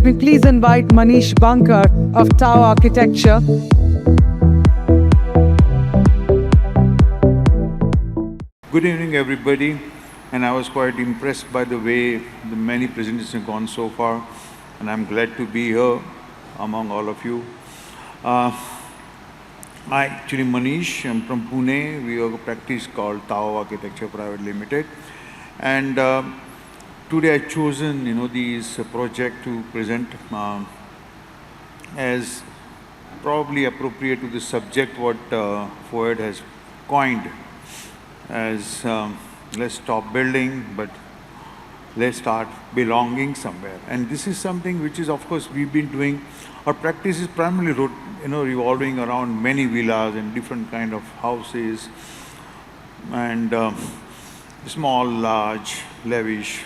let me please invite Manish of Tower Architecture. Good evening, everybody. And I was quite impressed by the way the many presentations have gone so far. And I'm glad to be here among all of you. I actually Manish. I'm from Pune. We have a practice called Tower Architecture Private Limited. And today I've chosen, this project to present as probably appropriate to the subject what FOAID has coined as let's stop building, but let's start belonging somewhere. And this is something which is, of course, we've been doing. Our practice is primarily, revolving around many villas and different kind of houses, and small, large, lavish,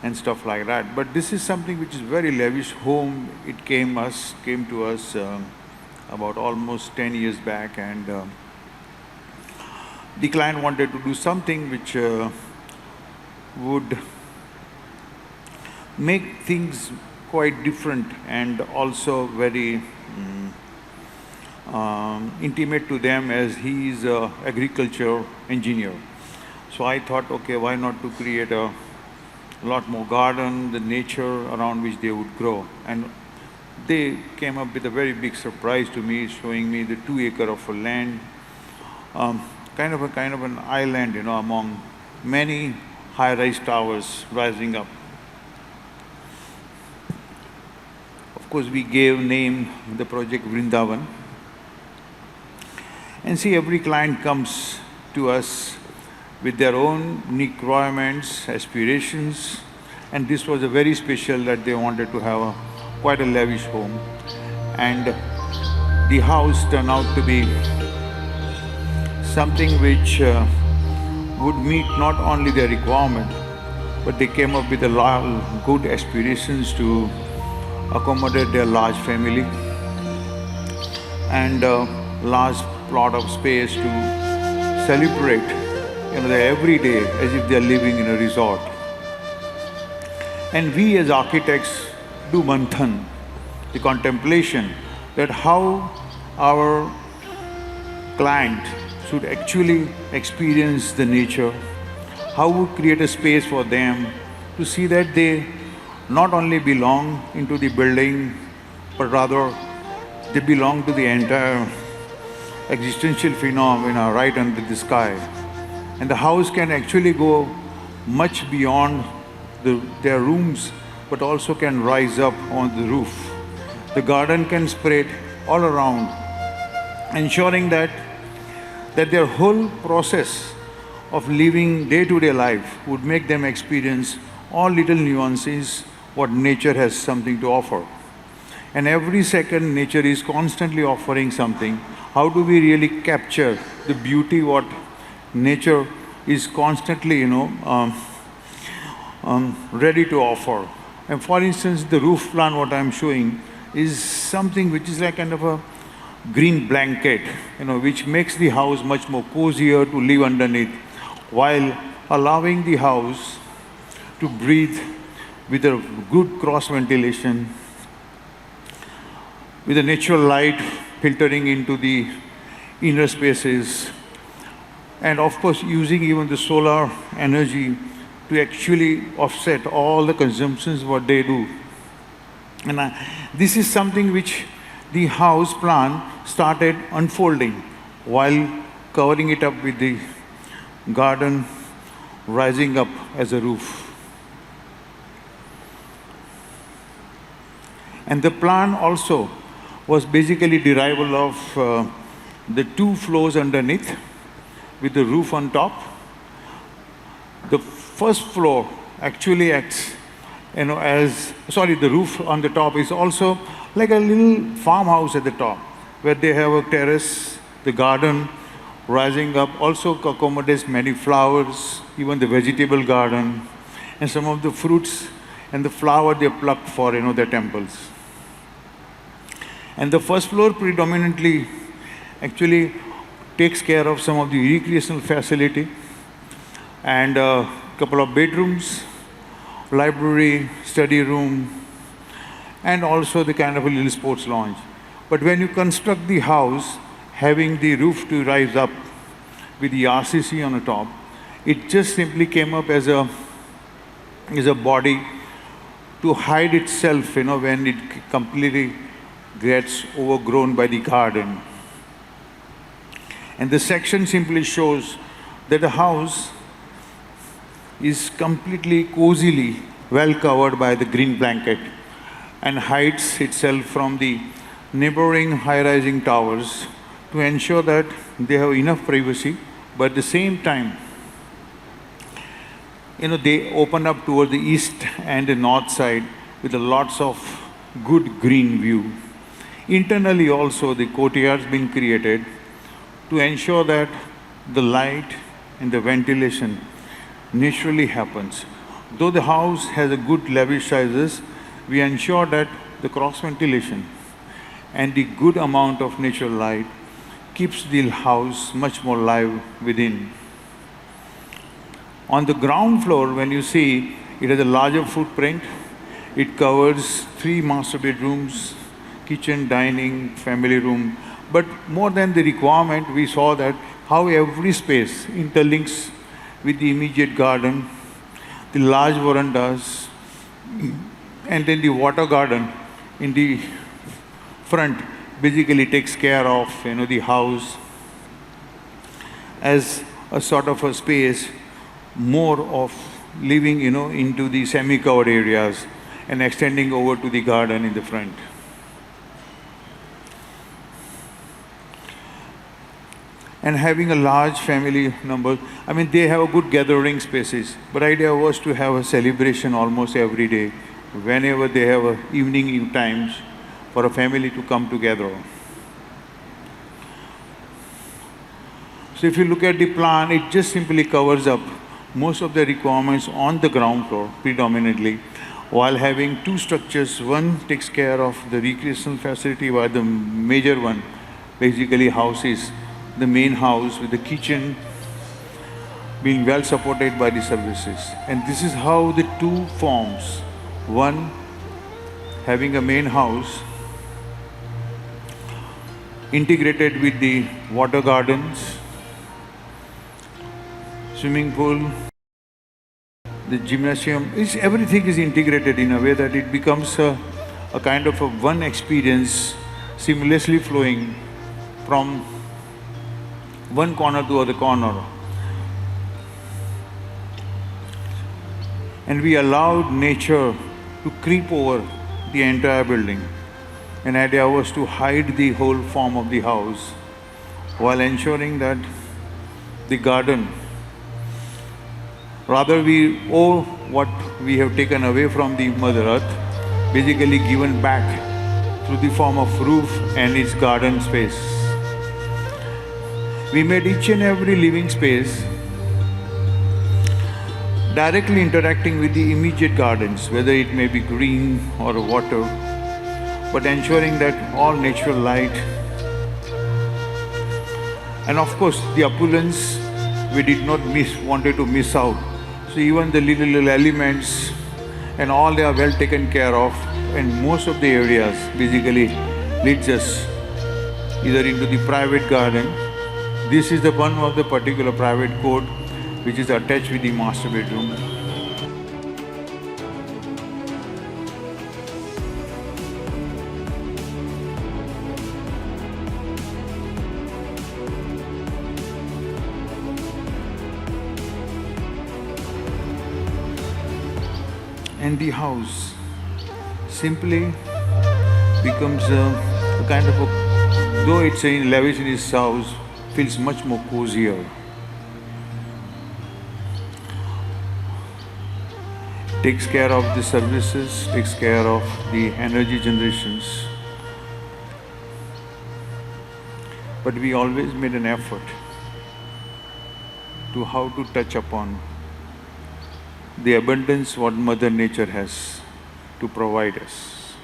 and stuff like that. But this is something which is very lavish home. It came to us about almost 10 years back, and the client wanted to do something which would make things quite different and also very intimate to them, as he is an agriculture engineer. So I thought, okay, why not to create a lot more garden, the nature around which they would grow. And they came up with a very big surprise to me, showing me the 2 acre of land, kind of an island, among many high-rise towers rising up. Of course, we gave name the project Vrindavan. And see, every client comes to us with their own requirements, aspirations, and this was a very special that they wanted to have quite a lavish home. And the house turned out to be something which would meet not only their requirement, but they came up with a lot of good aspirations to accommodate their large family and a large plot of space to celebrate their every day as if they are living in a resort. And we as architects do manthan, the contemplation, that how our client should actually experience the nature, how we create a space for them to see that they not only belong into the building, but rather they belong to the entire existential phenomena right under the sky. And the house can actually go much beyond their rooms, but also can rise up on the roof. The garden can spread all around, ensuring that their whole process of living day-to-day life would make them experience all little nuances what nature has something to offer. And every second nature is constantly offering something. How do we really capture the beauty what nature is constantly ready to offer? And for instance, the roof plan what I'm showing is something which is like kind of a green blanket, which makes the house much more cozier to live underneath, while allowing the house to breathe with a good cross ventilation, with the natural light filtering into the inner spaces, and of course using even the solar energy to actually offset all the consumptions what they do. And this is something which the house plan started unfolding while covering it up with the garden rising up as a roof. And the plan also was basically derival of the 2 floors underneath with the roof on top. The first floor actually acts, the roof on the top is also like a little farmhouse at the top, where they have a terrace, the garden rising up, also accommodates many flowers, even the vegetable garden, and some of the fruits and the flower they plucked for, their temples. And the first floor predominantly actually takes care of some of the recreational facility and a couple of bedrooms, library, study room, and also the kind of a little sports lounge. But when you construct the house, having the roof to rise up with the RCC on the top, it just simply came up as a body to hide itself, when it completely gets overgrown by the garden. And the section simply shows that the house is completely cozily well covered by the green blanket and hides itself from the neighboring high-rising towers to ensure that they have enough privacy, but at the same time, they open up toward the east and the north side with a lots of good green view. Internally also, the courtyards been created to ensure that the light and the ventilation naturally happens. Though the house has a good lavish sizes, we ensure that the cross ventilation and the good amount of natural light keeps the house much more live within. On the ground floor, when you see, it has a larger footprint. It covers 3 master bedrooms, kitchen, dining, family room. But more than the requirement, we saw that how every space interlinks with the immediate garden, the large verandas, and then the water garden in the front basically takes care of the house as a sort of a space more of living into the semi-covered areas and extending over to the garden in the front. And having a large family number, they have a good gathering spaces, but idea was to have a celebration almost every day, whenever they have a evening times for a family to come together. So if you look at the plan, it just simply covers up most of the requirements on the ground floor predominantly, while having 2 structures. One takes care of the recreational facility, while the major one basically houses the main house with the kitchen being well supported by the services. And this is how the 2 forms. One, having a main house integrated with the water gardens, swimming pool, the gymnasium, everything is integrated in a way that it becomes a kind of a one experience seamlessly flowing from one corner to other corner. And we allowed nature to creep over the entire building. An idea was to hide the whole form of the house while ensuring that the garden, rather we owe what we have taken away from the Mother Earth, basically given back through the form of roof and its garden space. We made each and every living space directly interacting with the immediate gardens, whether it may be green or water, but ensuring that all natural light. And of course, the opulence we did not wanted to miss out. So even the little elements and all, they are well taken care of, and most of the areas basically leads us either into the private garden. This is the one of the particular private court which is attached with the master bedroom. And the house simply becomes a kind of a, though it's in lavish in his house, feels much more cozier. Takes care of the services, takes care of the energy generations. But we always made an effort to how to touch upon the abundance what Mother Nature has to provide us.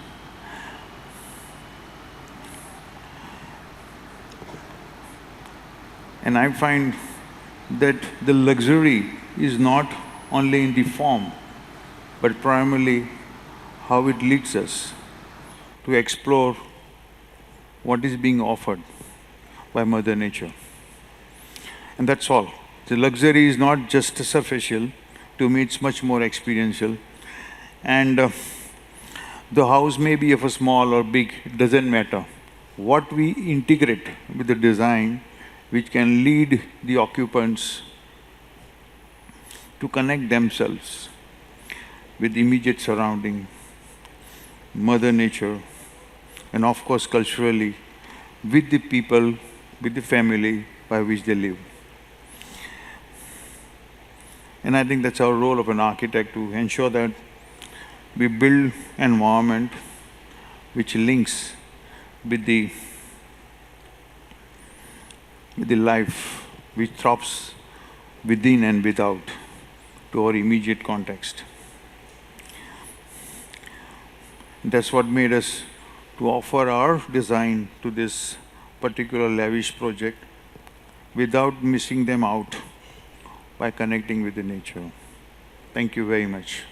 And I find that the luxury is not only in the form, but primarily how it leads us to explore what is being offered by Mother Nature. And that's all. The luxury is not just superficial. To me, it's much more experiential. And the house may be of a small or big, it doesn't matter. What we integrate with the design, which can lead the occupants to connect themselves with immediate surrounding, Mother Nature, and of course culturally, with the people, with the family by which they live. And I think that's our role of an architect, to ensure that we build an environment which links with the life which throbs within and without to our immediate context. That's what made us to offer our design to this particular lavish project without missing them out by connecting with the nature. Thank you very much.